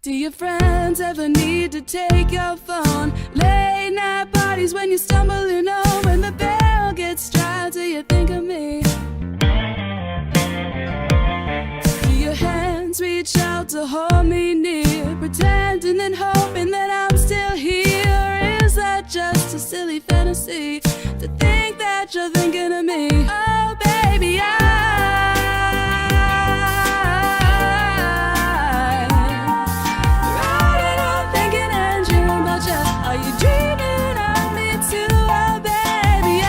Do your friends ever need to take your phone? Late night parties when you're stumbling home. When the bell gets struck, do you think of me? Do your hands reach out to hold me near? Pretending and hoping that I'm still here. Or is that just a silly fantasy to think that you're thinking of me? Oh baby, are you dreaming of me too? Oh baby,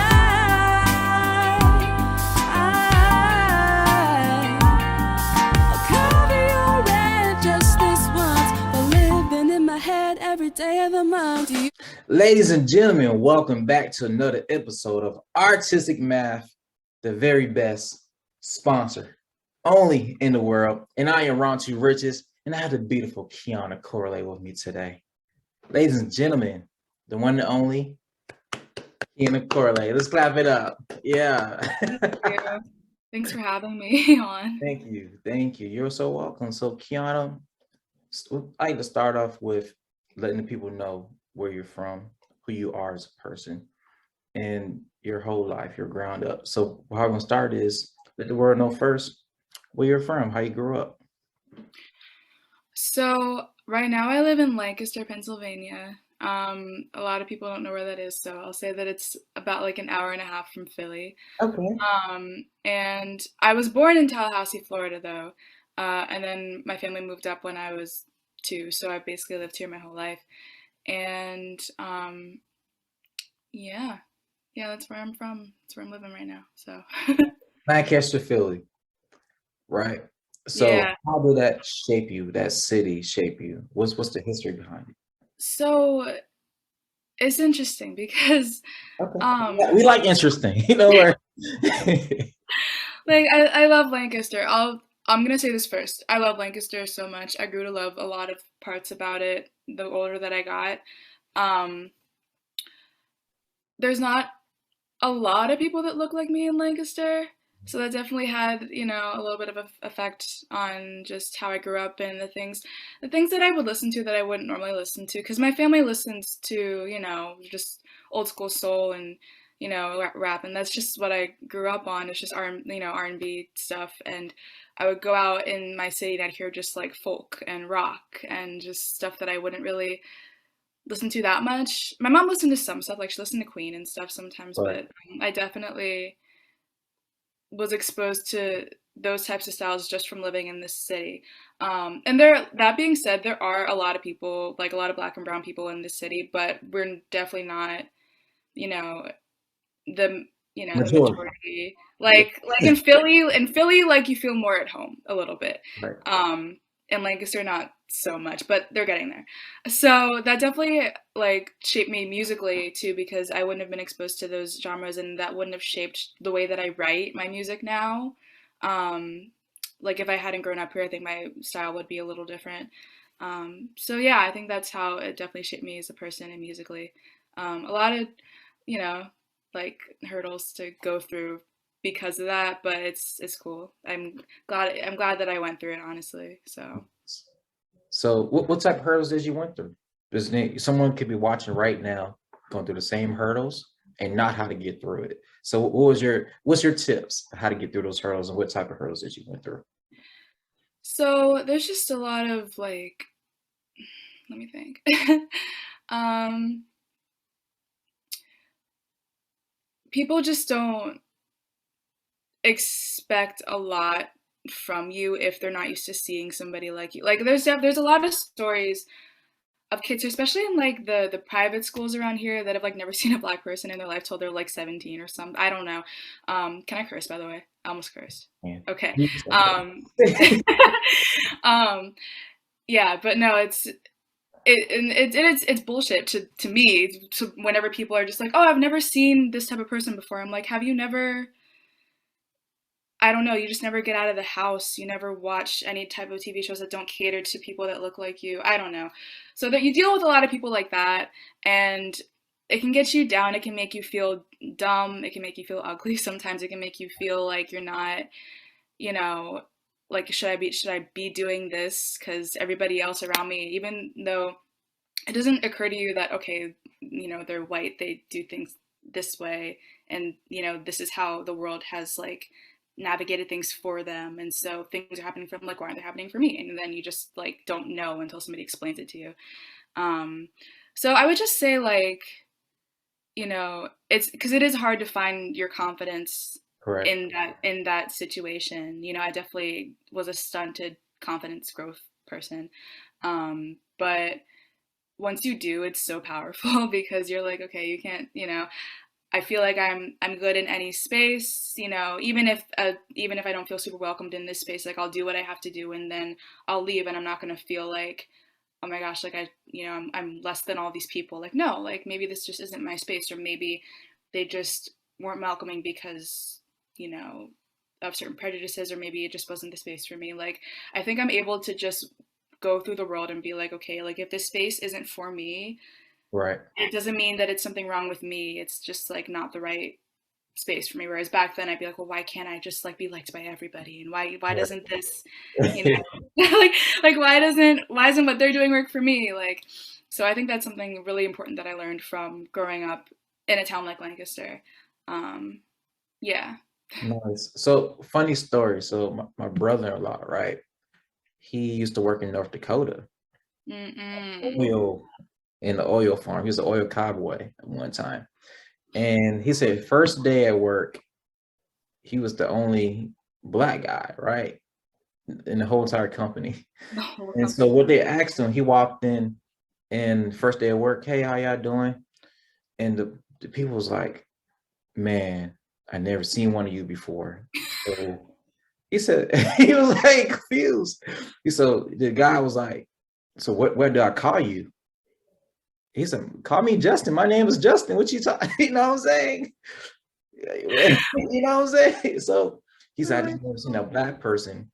I'll cover your rent just this once, but living in my head every day of the month. Ladies and gentlemen, welcome back to another episode of Artistic Math, the very best sponsor only in the world. And I am Rant Riches, and I have the beautiful Kiana Corley with me today. Ladies and gentlemen, the one and only Kiana Corley. Let's clap it up. Yeah. Thank you. Thanks for having me on. Thank you. Thank you. You're so welcome. So Kiana, I like to start off with letting the people know where you're from, who you are as a person, and your whole life, your ground up. So how I'm gonna start is let the world know first where you're from, how you grew up. So right now I live in Lancaster, Pennsylvania. A lot of people don't know where that is, so I'll say that it's about like an hour and a half from Philly. Okay. And I was born in Tallahassee, Florida, though. And then my family moved up when I was 2, so I basically lived here my whole life. And yeah, that's where I'm from. That's where I'm living right now. So Lancaster, Philly, right? So yeah. How did that shape you? That city shape you? What's the history behind it? So it's interesting because Yeah, we like interesting, you know. like I love Lancaster. I'm gonna say this first. I love Lancaster so much. I grew to love a lot of parts about it the older that I got. There's not a lot of people that look like me in Lancaster, so that definitely had, a little bit of an effect on just how I grew up and the things that I would listen to that I wouldn't normally listen to, because my family listens to, just old school soul and, rap, and that's just what I grew up on. It's just R&B stuff, and I would go out in my city and I'd hear just like folk and rock and just stuff that I wouldn't really listen to that much. My mom listened to some stuff, like she listened to Queen and stuff sometimes, Right. but I definitely was exposed to those types of styles just from living in this city. And that being said, there are a lot of people, like a lot of Black and brown people in this city, but we're definitely not, the majority. Like in Philly, like you feel more at home a little bit. Right. In Lancaster, not so much, but they're getting there. So that definitely like shaped me musically too, because I wouldn't have been exposed to those genres, and that wouldn't have shaped the way that I write my music now. Like if I hadn't grown up here, I think my style would be a little different. So yeah, I think that's how it definitely shaped me as a person and musically. A lot of, like hurdles to go through because of that, but it's cool. I'm glad that I went through it, honestly. So what type of hurdles did you went through? Because someone could be watching right now, going through the same hurdles and not how to get through it. So what's your tips how to get through those hurdles, and what type of hurdles did you went through? So there's just a lot of like, let me think. People just don't expect a lot from you if they're not used to seeing somebody like you. Like there's a lot of stories of kids, especially in like the private schools around here, that have like never seen a Black person in their life till they're like 17 or something. I don't know. Can I curse, by the way? I almost cursed. Yeah. Okay. Yeah, but no, it's bullshit to me. To whenever people are just like, oh, I've never seen this type of person before. I'm like, have you never? I don't know. You just never get out of the house. You never watch any type of TV shows that don't cater to people that look like you. I don't know. So that you deal with a lot of people like that, and it can get you down. It can make you feel dumb. It can make you feel ugly. Sometimes it can make you feel like you're not, like should I be doing this because everybody else around me, even though it doesn't occur to you that okay, they're white, they do things this way, and this is how the world has like navigated things for them, and so things are happening for them, like why aren't they happening for me? And then you just like don't know until somebody explains it to you. um so I would just say like, it's because it is hard to find your confidence Correct. in that situation. I definitely was a stunted confidence growth person. But once you do, it's so powerful because you're like, okay, you can't, I feel like I'm good in any space, even if I don't feel super welcomed in this space, like I'll do what I have to do and then I'll leave, and I'm not gonna feel like, oh my gosh, like I'm less than all these people. Like no, like maybe this just isn't my space, or maybe they just weren't welcoming because you know of certain prejudices, or maybe it just wasn't the space for me. Like I think I'm able to just go through the world and be like, okay, like if this space isn't for me, Right. it doesn't mean that it's something wrong with me. It's just like not the right space for me. Whereas back then I'd be like, well, why can't I just like be liked by everybody? And why doesn't this, you Right. know, like why isn't what they're doing work for me? Like, so I think that's something really important that I learned from growing up in a town like Lancaster. Um, yeah. Nice. So funny story. So my brother-in-law, right? He used to work in North Dakota, Mm-mm. oil in the oil farm. He was an oil cowboy at one time. And he said first day at work, he was the only black guy, right? In the whole entire company. The whole And so company. what they asked him, he walked in and first day at work, hey, how y'all doing? And the people was like, man, I never seen one of you before. So he said, he was like confused. So the guy was like, so what do I call you? He said, call me Justin. My name is Justin. What you talking? You know what I'm saying? You know what I'm saying? So he said, I just never seen a black person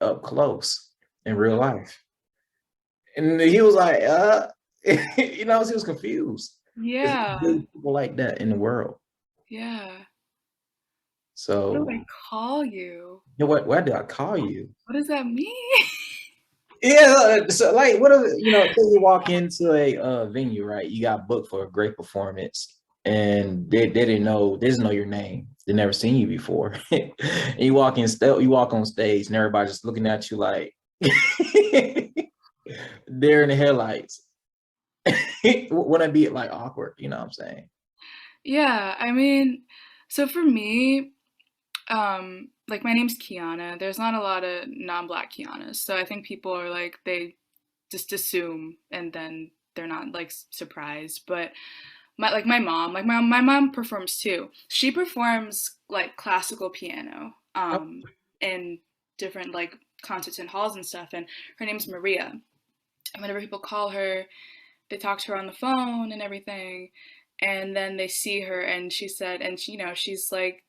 up close in real life. And he was like, he was confused. There's Yeah. really people like that in the world. Yeah. What do So, I call you? you know what? Why did I call you? What does that mean? Yeah, so like, what are say you walk into a venue, right? You got booked for a great performance, and they didn't know your name. They never seen you before. And you you walk on stage, and everybody's just looking at you like they're in the headlights. Wouldn't it be like awkward? You know what I'm saying? Yeah, I mean, so for me, like my name's Kiana. There's not a lot of non-black Kianas, so I think people are like they just assume and then they're not like surprised. But my mom performs too. She performs like classical piano, Oh, in different like concerts and halls and stuff. And her name's Maria. And whenever people call her, they talk to her on the phone and everything, and then they see her, and she said, and she, she's like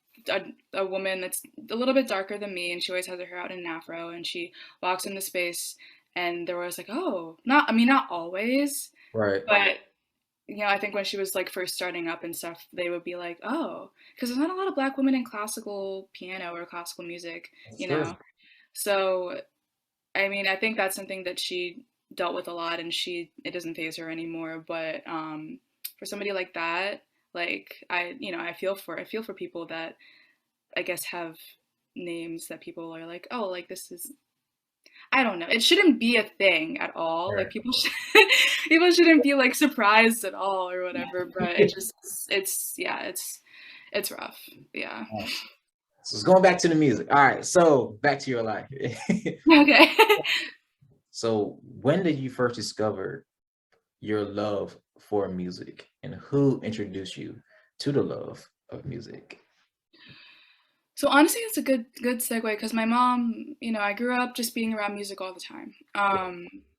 a woman that's a little bit darker than me, and she always has her hair out in an afro, and she walks into space, and there was like, oh, not, I mean, not always, right. but I think when she was like first starting up and stuff, they would be like, oh, because there's not a lot of black women in classical piano or classical music, That's you true. know. So I mean, I think that's something that she dealt with a lot, and it doesn't phase her anymore. But for somebody like that, like I feel for people that I guess have names that people are like, oh, like this is, I don't know. It shouldn't be a thing at all. Like Right. people should, people shouldn't be like surprised at all or whatever. But it's rough. Yeah. So it's going back to the music. All right. So back to your life. Okay. So when did you first discover your love for music, and who introduced you to the love of music? So honestly, it's a good segue because my mom, I grew up just being around music all the time.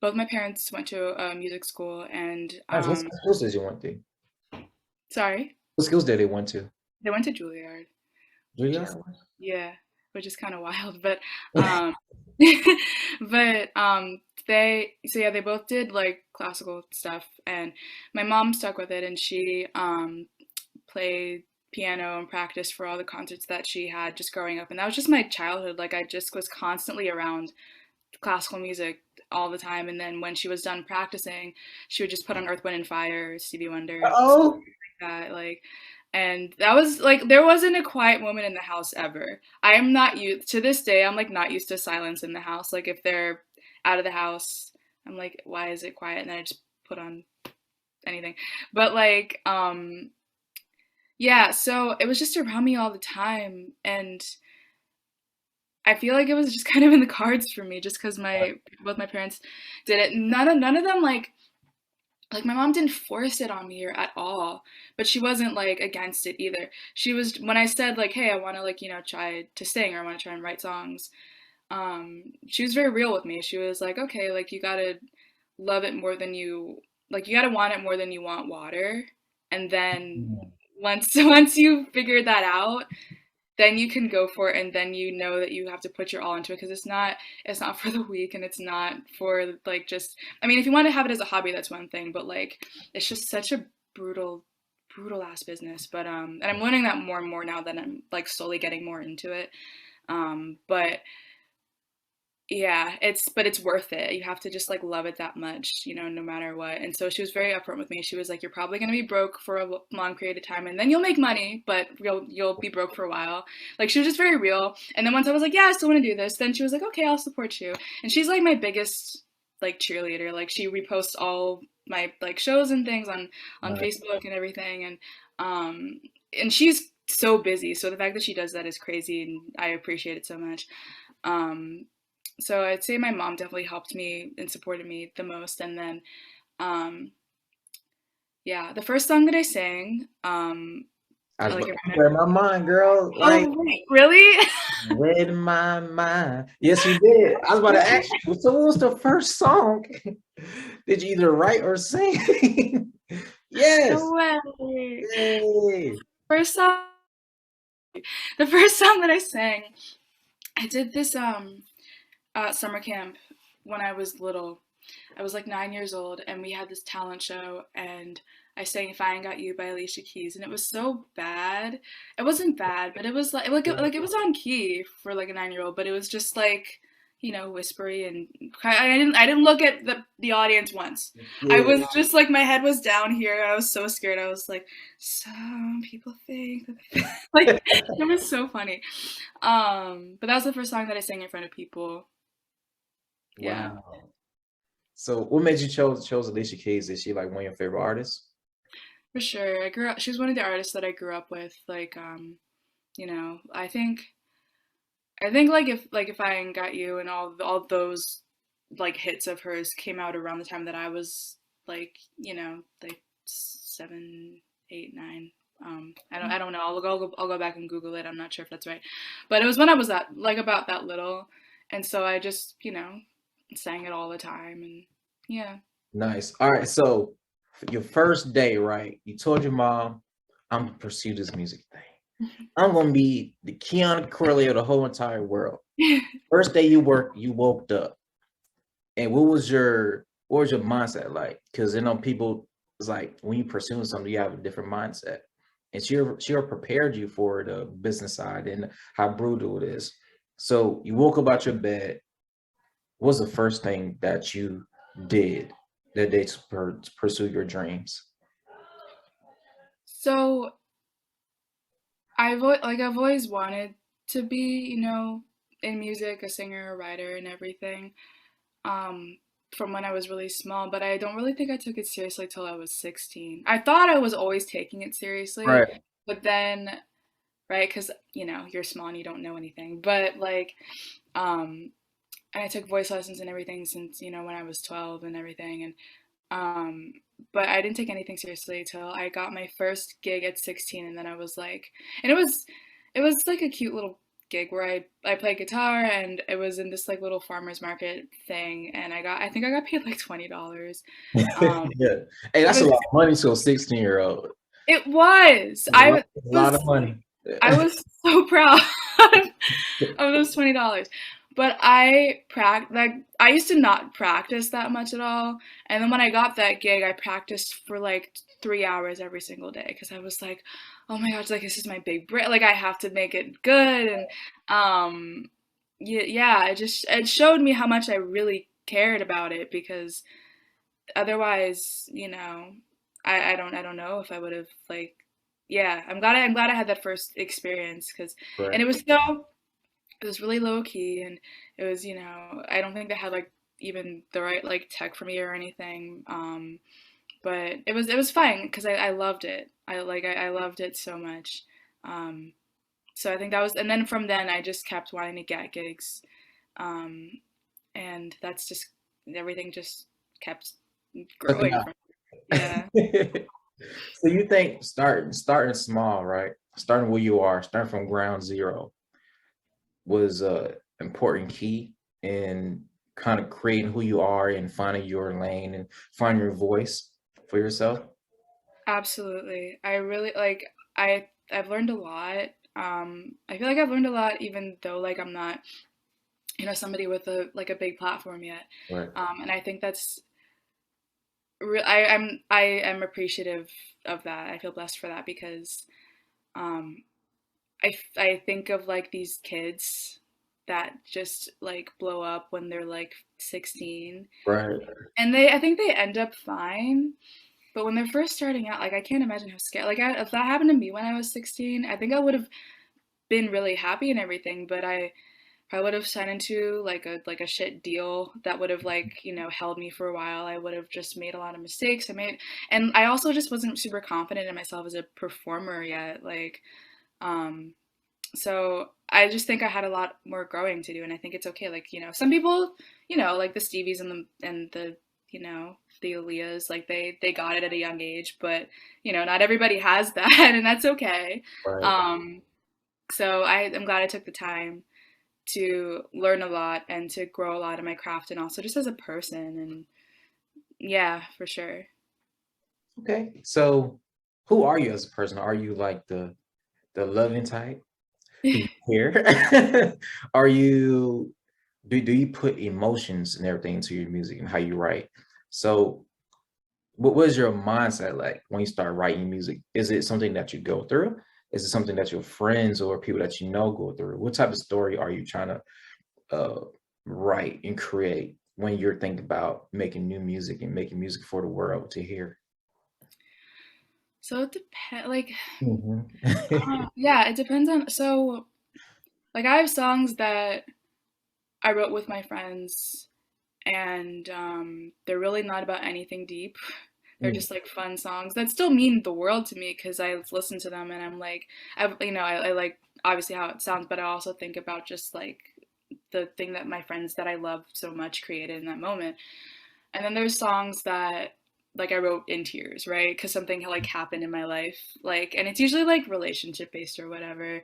Both my parents went to music school, and Nice. What schools did you went to? sorry, What schools did they went to? they went to Juilliard, which is Juilliard? yeah, which is kind of wild, but um, but they both did like classical stuff, and my mom stuck with it, and she played piano and practice for all the concerts that she had just growing up. And that was just my childhood. Like I just was constantly around classical music all the time. And then when she was done practicing, she would just put on Earth, Wind and Fire, Stevie Wonder, stuff Oh, like that. Like, and that was like there wasn't a quiet moment in the house ever. I am not used to this day. I'm like not used to silence in the house. Like if they're out of the house, I'm like, why is it quiet? And then I just put on anything. But like, yeah. So it was just around me all the time, and I feel like it was just kind of in the cards for me, just because my both my parents did it. None of them like my mom didn't force it on me or at all, but she wasn't like against it either. She was when I said like, hey, I want to like try to sing or I want to try and write songs. She was very real with me. She was like, okay, like you gotta love it more than you gotta want it more than you want water, and then once you figure that out, then you can go for it, and then you know that you have to put your all into it because it's not for the weak, and it's not for like just I mean if you want to have it as a hobby, that's one thing, but like it's just such a brutal ass business. But and I'm learning that more and more now that I'm like slowly getting more into it. But yeah, it's worth it. You have to just like love it that much, no matter what. And so she was very upfront with me. She was like, "You're probably gonna be broke for a long period of time, and then you'll make money, but you'll be broke for a while." Like she was just very real. And then once I was like, "Yeah, I still want to do this," then she was like, "Okay, I'll support you." And she's like my biggest like cheerleader. Like she reposts all my like shows and things on nice. Facebook and everything, and she's so busy. So the fact that she does that is crazy, and I appreciate it so much. Um, so I'd say my mom definitely helped me and supported me the most. And then, um, yeah, the first song that I sang, I was like, about to read my mind, girl. Like, oh, wait, really? read my mind. Yes, you did. I was about to ask you. So, what was the first song? Did you either write or sing? Yes. No way. Yay. First song, the first song that I sang, I did this summer camp when I was little. I was like 9 years old, and we had this talent show, and I sang "If I Ain't Got You" by Alicia Keys, and it was so bad. It wasn't bad, but it was like it was on key for like a 9-year old, but it was just like whispery, and I didn't look at the audience once. I Yeah. was just like my head was down here. I was so scared. I was like, some people think that like it was so funny. But that was the first song that I sang in front of people. Yeah. Wow. So, what made you chose Alicia Keys? Is she like one of your favorite artists? For sure. She was one of the artists that I grew up with. Like, I think like if I Ain't Got You and all those like hits of hers came out around the time that I was like 7, 8, 9. I don't know. I'll go back and Google it. I'm not sure if that's right, but it was when I was that like about that little, and so I just sang it all the time, and yeah. Nice. All right. So, your first day, right? You told your mom, "I'm gonna pursue this music thing. I'm gonna be the Kiana Corley of the whole entire world." First day you woke up, and what was your mindset like? Because people, it's like when you pursuing something, you have a different mindset, and she prepared you for the business side and how brutal it is. So you woke up out your bed. What was the first thing that you did that day to pursue your dreams? So I've always wanted to be, in music, a singer, a writer, and everything. Um, from when I was really small, but I don't really think I took it seriously till I was 16. I thought I was always taking it seriously, Right. but then, right, because you're small and you don't know anything. But like, um, and I took voice lessons and everything since when I was 12 and everything, and um, but I didn't take anything seriously till I got my first gig at 16, and then I was like, and it was like a cute little gig where I played guitar, and it was in this like little farmers market thing, and I think I got paid like $20. Um, Yeah. Hey, it that's a was lot of money to a 16-year-old. it was It's I a lot was of money. I was so proud of those $20. But I used to not practice that much at all. And then when I got that gig, I practiced for like 3 hours every single day because I was like, oh my gosh, like this is my big break. Like I have to make it good, and um, yeah, it showed me how much I really cared about it because otherwise, I don't know if I would have like, yeah, I'm glad I had that first experience because, and Right. it was really low key and it was, I don't think they had like even the right like tech for me or anything. But it was fine because I loved it. I loved it so much. Um, so I think that was, and then from then I just kept wanting to get gigs. Um, and that's just, everything just kept Looking growing up. from, yeah. So you think starting small, right? Starting where you are, starting from ground zero was a important key in kind of creating who you are and finding your lane and finding your voice for yourself. Absolutely. I really like I've learned a lot. I feel like I've learned a lot even though like I'm not, somebody with a like a big platform yet. Right. And I think that's I am appreciative of that. I feel blessed for that because um I think of like these kids that just like blow up when they're like 16 Right. and I think they end up fine. But when they're first starting out, like I can't imagine how scared. Like if that happened to me when I was 16, I think I would have been really happy and everything. But I would have signed into like a shit deal that would have like held me for a while. I would have just made a lot of mistakes. And I also just wasn't super confident in myself as a performer yet. Um, so I just think I had a lot more growing to do, and I think it's okay. Like some people, like the Stevies and the the Aaliyahs, like they got it at a young age, but not everybody has that, and that's okay. Right. Um, so I'm glad I took the time to learn a lot and to grow a lot in my craft, and also just as a person, and yeah, for sure. Okay. So who are you as a person? Are you like the loving type? Do you care? Are you do you put emotions and everything into your music and how you write? So what was your mindset like when you start writing music? Is it something that you go through? Is it something that your friends or people that you know go through? What type of story are you trying to uh, write and create when you're thinking about making new music and making music for the world to hear? So it depends. Like, Mhm. yeah, it depends on. So like I have songs that I wrote with my friends, and they're really not about anything deep. They're Mm, just like fun songs that still mean the world to me because I listen to them and I'm like, I like obviously how it sounds, but I also think about just like the thing that my friends that I love so much created in that moment. And then there's songs that like I wrote in tears, right? Because something like happened in my life, like, and it's usually like relationship based or whatever,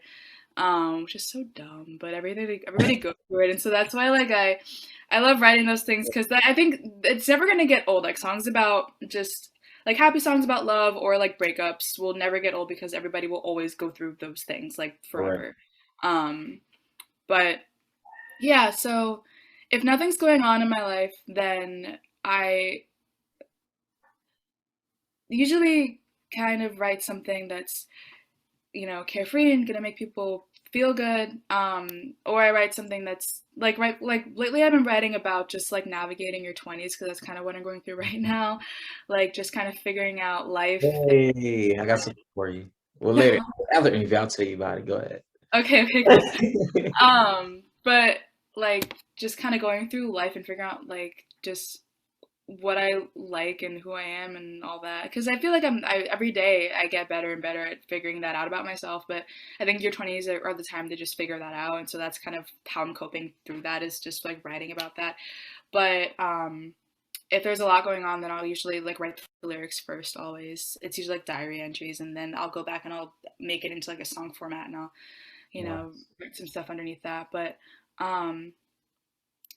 which is so dumb, but everybody goes through it, and so that's why like I love writing those things because I think it's never gonna get old. Like songs about just like happy songs about love or like breakups will never get old because everybody will always go through those things like correct. forever. Um, but yeah, so if nothing's going on in my life, then I usually kind of write something that's carefree and gonna make people feel good. Or I write something that's like lately I've been writing about just like navigating your 20s because that's kind of what I'm going through right now. Like just kind of figuring out life. Hey, I got something for you. Well, later, after the interview, I'll tell you about it. Go ahead. Okay, okay, cool. But like just kind of going through life and figuring out like just what I like and who I am and all that. Because I feel like every day I get better and better at figuring that out about myself. But I think your 20s are the time to just figure that out. And so that's kind of how I'm coping through that is just like writing about that. But if there's a lot going on, then I'll usually like write the lyrics first always. It's usually like diary entries and then I'll go back and I'll make it into like a song format and I'll, Nice. write some stuff underneath that. But um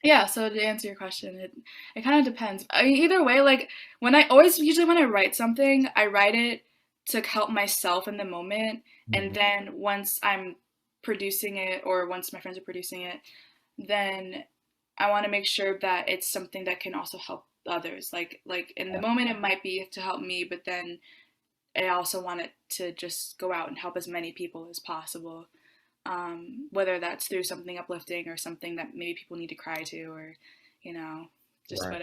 yeah, so to answer your question, it kind of depends. I mean, either way, like usually when I write something, I write it to help myself in the moment, and Mhm. then once I'm producing it or once my friends are producing it, then I want to make sure that it's something that can also help others. Like in the moment it might be to help me, but then I also want it to just go out and help as many people as possible, whether that's through something uplifting or something that maybe people need to cry to, or you know, just Right.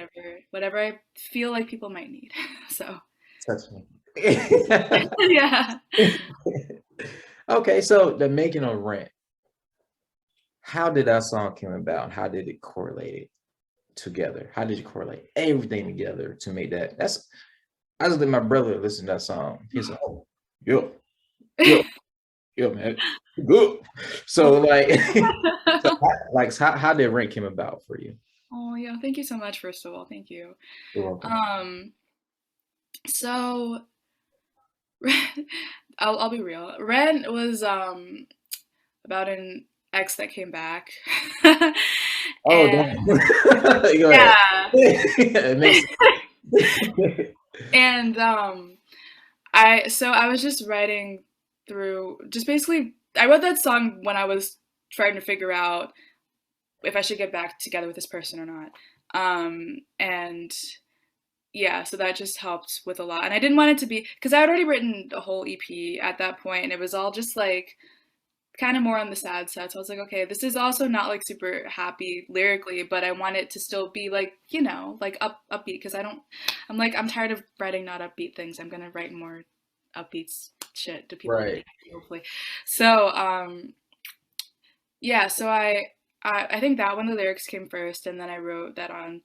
whatever I feel like people might need. So Touch me. yeah. Okay, so the making of Rent, how did that song came about? How did it correlate it together? How did you correlate everything together to make that? That's I just let my brother listen to that song. He's like, oh, yeah, yeah, yeah, man, good. So like, how did Rent came about for you? Oh yeah, thank you so much, first of all. Thank you. You're welcome. Um, so I'll be real. Rent was about an ex that came back. Oh, And damn. Go ahead. yeah. It makes And I was just writing through, just basically I wrote that song when I was trying to figure out if I should get back together with this person or not. And yeah, so that just helped with a lot. And I didn't want it to be, because I had already written a whole EP at that point, and it was all just like kind of more on the sad side. So I was like, okay, this is also not like super happy lyrically, but I want it to still be like, like upbeat, because I'm like, I'm tired of writing not upbeat things. I'm gonna write more upbeat shit to people to be right. happy, hopefully. So yeah, so I think that one, the lyrics came first, and then I wrote that on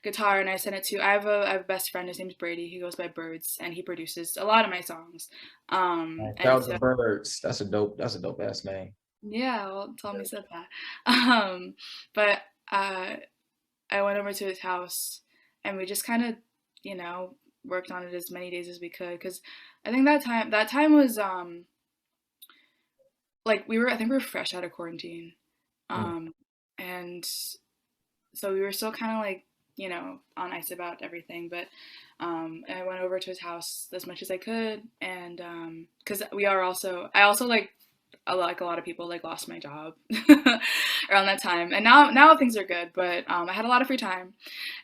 guitar and I sent it to, I have a best friend, his name's Brady, he goes by Birds, and he produces a lot of my songs. Shout And out so to Birds. That's a dope ass name. yeah, well, tell me said that. But uh, I went over to his house and we just kind of, you know, worked on it as many days as we could, because I think that time was like I think we were fresh out of quarantine. Mm. Um, and so we were still kind of like, on ice about everything, but I went over to his house as much as I could, and because I also like a lot of people, like lost my job around that time, and now things are good, but I had a lot of free time,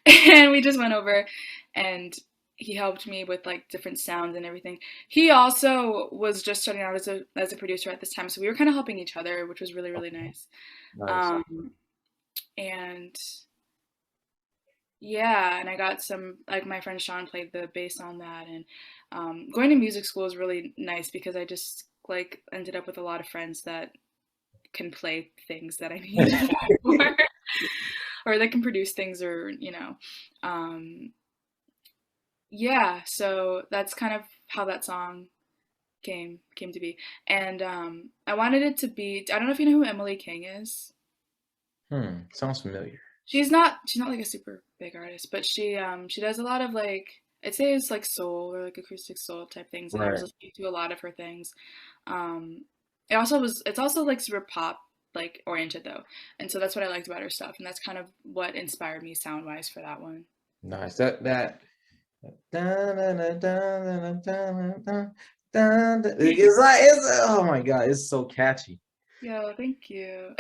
and we just went over, and he helped me with like different sounds and everything. He also was just starting out as a producer at this time, so we were kind of helping each other, which was really really nice. Nice. Um, and yeah, and I got some, like my friend Sean played the bass on that, and going to music school is really nice because I just like ended up with a lot of friends that can play things that I need for, or that can produce things, or yeah. So that's kind of how that song came to be, and I wanted it to be. I don't know if you know who Emily King is. Sounds familiar. She's not like a super big artist, but she does a lot of like, I'd say it's like soul or like acoustic soul type things, and I was Right. listening to a lot of her things. Um it's also like super pop like oriented though. And so that's what I liked about her stuff, and that's kind of what inspired me sound wise for that one. Nice. That it's like oh my god, it's so catchy. Yo, thank you.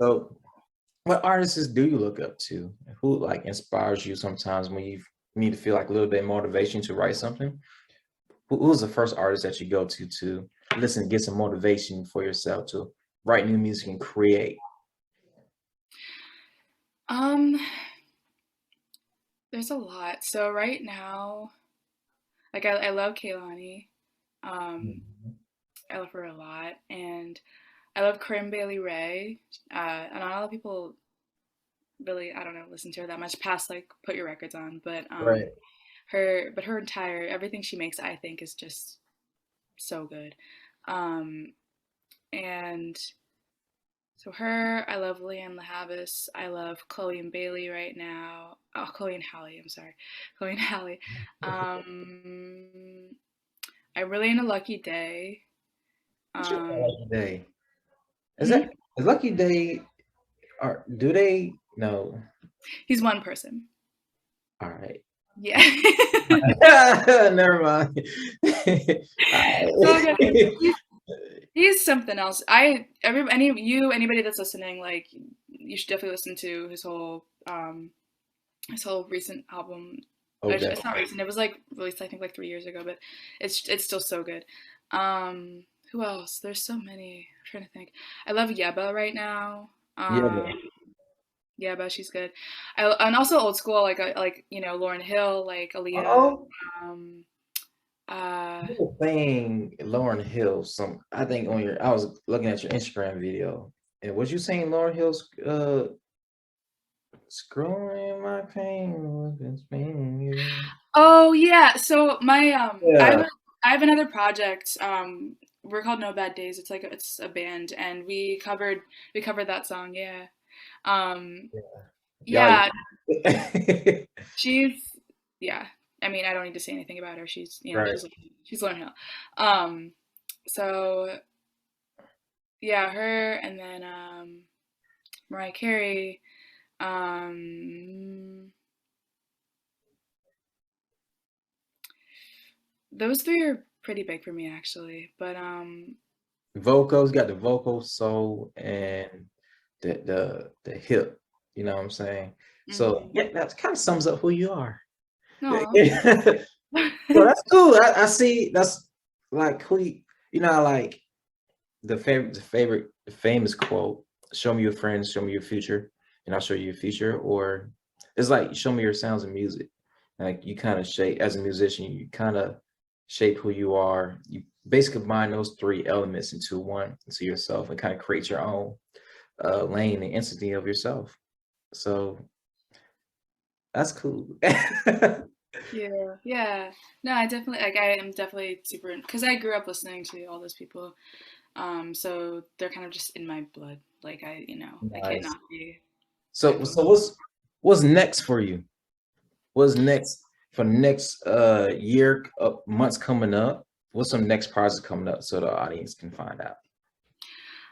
So what artists do you look up to? Who like inspires you sometimes when you need to feel like a little bit of motivation to write something? Who's the first artist that you go to listen, get some motivation for yourself to write new music and create? um there's a lot. So right now, like I love Kaylani. Um Mhm. I love her a lot, and I love Corinne Bailey Ray. And not a lot of people really, I don't know, listen to her that much past like Put Your Records On, but Right. her entire everything she makes, I think, is just so good. Um, and so her, I love Leanne LaHavis. I love Chloe and Bailey right now. Oh, Chloe and Halle, I'm sorry. Chloe and Halle. Um, I'm really into Lucky Day. What's your Um, Lucky Day? Is hmm? that is Lucky Day or do they no? He's one person. All right. Yeah. Never mind. So good. He's something else. Anybody that's listening, like, you should definitely listen to his whole recent album. Okay. It's not recent. It was like released I think like 3 years ago, but it's still so good. Who else? There's so many. I'm trying to think. I love Yeba right now. Yeah. Yeba, she's good. And also old school like Lauryn Hill, like Aaliyah. Oh, Um, uh, you were saying Lauren Hill. I think I was looking at your Instagram video, and was you saying Lauren Hill's scrolling my pain with his finger? oh yeah. So my Yeah, I have another project. We're called No Bad Days. It's a band, and we covered that song. Yeah. Um, y'all. yeah. She's yeah. I mean, I don't need to say anything about her. She's Right. she's Lauryn Hill. Um, so yeah, her and then Mariah Carey. Um, those three are pretty big for me actually. But Vocals got the vocal soul and the hip. You know what I'm saying? So mhm. yeah, that kind of sums up who you are. No. So that's cool. I see. That's like like the famous quote, show me your friends, show me your future, and I'll show you your future. Or it's like, show me your sounds and music. Like you kind of shape, as a musician, you kind of shape who you are. You basically combine those three elements into yourself, and kind of create your own lane and entity of yourself. So that's cool. Yeah, yeah. No, I am definitely super because I grew up listening to all those people. So they're kind of just in my blood. Like I can't Nice. not be So hyped. so what's next for you? What's next for next year, months coming up? What's some next projects coming up so the audience can find out?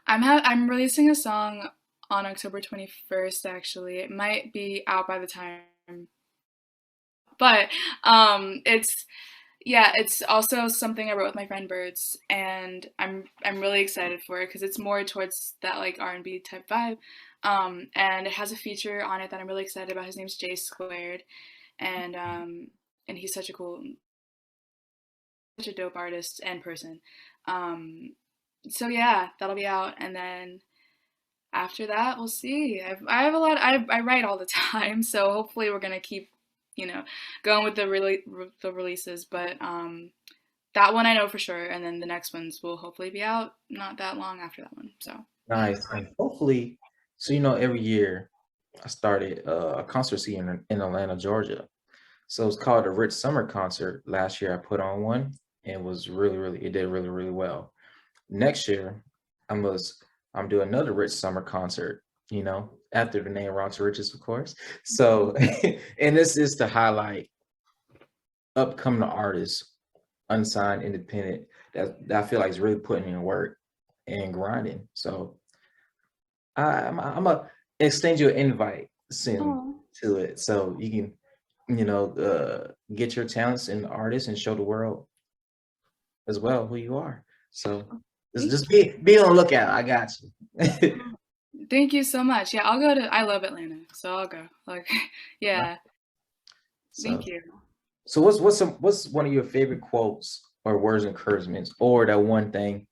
I'm releasing a song on October 21st actually. It might be out by the time, but it's yeah, it's also something I wrote with my friend Birds, and I'm really excited for it because it's more towards that like R&B type vibe. And it has a feature on it that I'm really excited about. His name's J Squared, and he's such a dope artist and person. Um, so yeah, that'll be out, and then after that, we'll see. I have a lot. I write all the time, so hopefully we're gonna keep, you know, going with the releases. But that one I know for sure, and then the next ones will hopefully be out not that long after that one. So yeah. Nice. And hopefully, so every year I started a concert scene in Atlanta, Georgia. So it's called the Rich Summer Concert. Last year I put on one, and was it did really, really well. Next year, I'm was I'm doing another Rich Summer concert, after the name Rocks Riches, of course. So and this is to highlight upcoming artists, unsigned, independent, that I feel like is really putting in work and grinding. So I'm gonna extend you an invite soon Oh, to it, so you can get your talents and artists and show the world as well who you are. So thank just be on the lookout. I got you. thank you so much. Yeah, I'll go to. I love Atlanta, so I'll go. Like, yeah, So thank you. so what's one of your favorite quotes or words of encouragement, or that one thing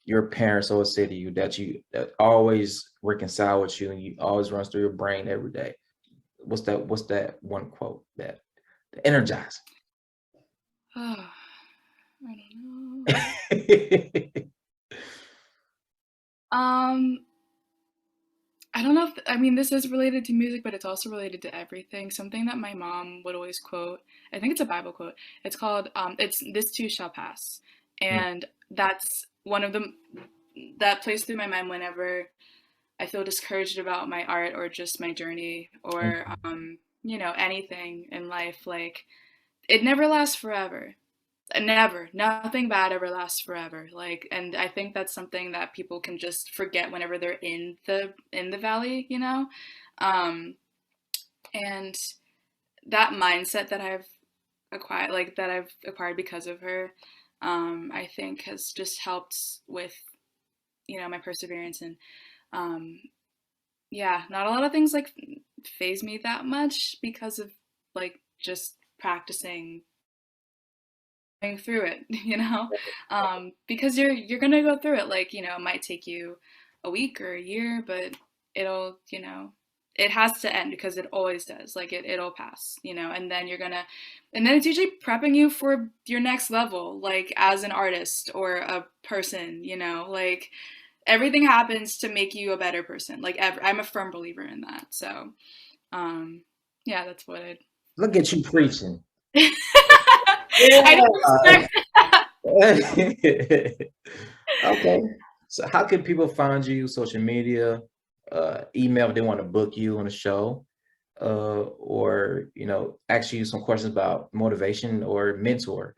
your parents always say to you that always reconcile with you and you always runs through your brain every day? What's that one quote that energizes? Oh, I don't know. Um, I don't know if I mean this is related to music, but it's also related to everything. Something that my mom would always quote. I think it's a Bible quote. It's called it's "This too shall pass," and that's one of them that plays through my mind whenever I feel discouraged about my art or just my journey or anything in life. Like it never lasts forever. Never. Nothing bad ever lasts forever. Like, and I think that's something that people can just forget whenever they're in the valley, you know? Um, and that mindset that I've acquired because of her, I think has just helped with, my perseverance and um yeah, not a lot of things like phase me that much because of like just practicing going through it, you know, because you're gonna go through it. Like, you know, it might take you a week or a year, but it'll, you know, it has to end because it always does. Like it'll pass, you know, and then and then it's usually prepping you for your next level, like as an artist or a person, you know, like everything happens to make you a better person. Like I'm a firm believer in that. So, yeah, that's what I. Look at you preaching. I didn't expect. Okay. So how can people find you? Social media, email if they want to book you on a show, or you know, ask you some questions about motivation or mentor,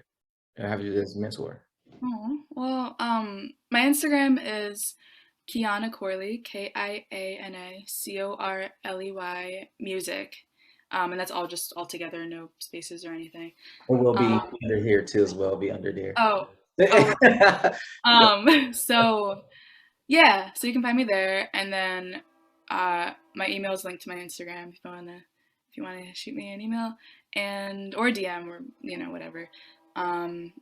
or have you as a mentor? Oh, well, my Instagram is Kiana Corley, KIANA CORLEY music. And that's all just all together, no spaces or anything. It will be Um, under here too, as well. Be under there. oh, oh, so yeah, so you can find me there, and then my email is linked to my Instagram if you wanna shoot me an email and or DM or you know whatever. Um,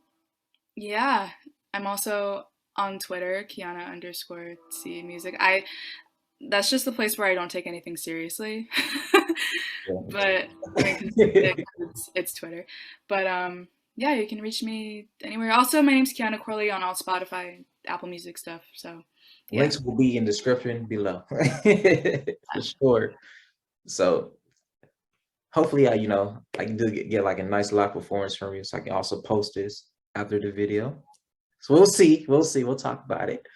yeah, I'm also on Twitter, Kiana_C music. That's just the place where I don't take anything seriously. But I mean, 'cause it's Twitter. But yeah, you can reach me anywhere. Also, my name's Kiana Corley on all Spotify, Apple Music stuff. So yeah, Links will be in description below for sure. So hopefully, you know, I can get like a nice live performance from you, so I can also post this after the video. So we'll see. We'll talk about it.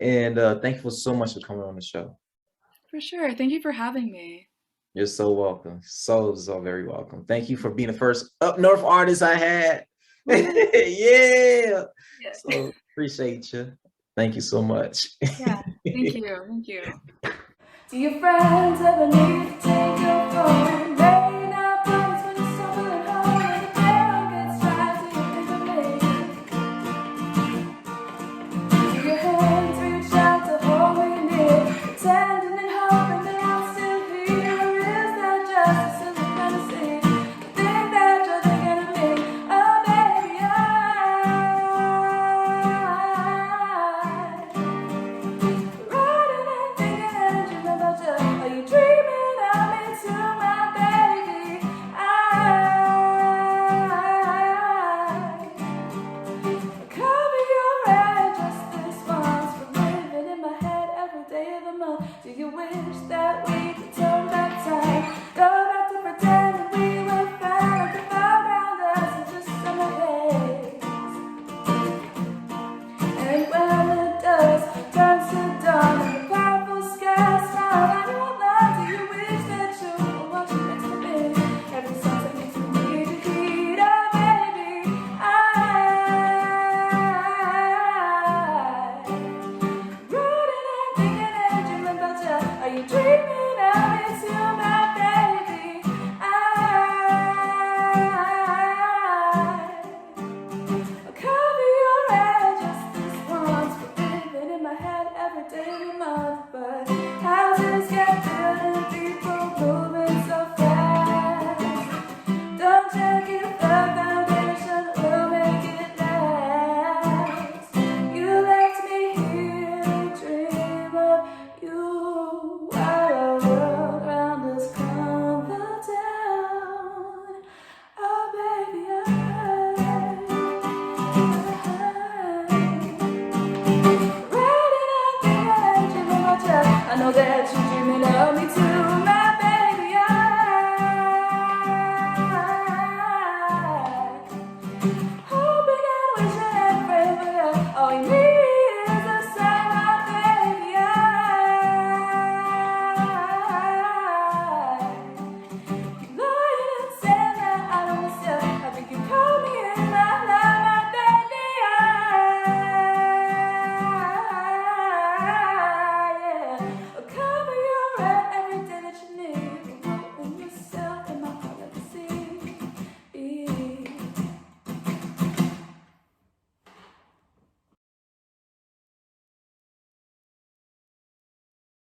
And thank you so much for coming on the show. for sure. Thank you for having me. You're so welcome. So very welcome. Thank you for being the first up north artist I had. Yeah. Yeah. So appreciate you. Thank you so much. Yeah. Thank you. Thank you. Do your friends ever need to take your phone? Late night plays when you're stumbling home and the bell gets tried. Do you think of me? Do your hands reach out to hold me near? Pretending and hoping that I'm still here. Or is that just a silly fantasy? To think that you're thinking of me. Oh baby, riding and thinking and dreaming about you. Are you dreaming of me too, my baby? Cover your head just this once. For living in my head every day of the month. Do you wish that we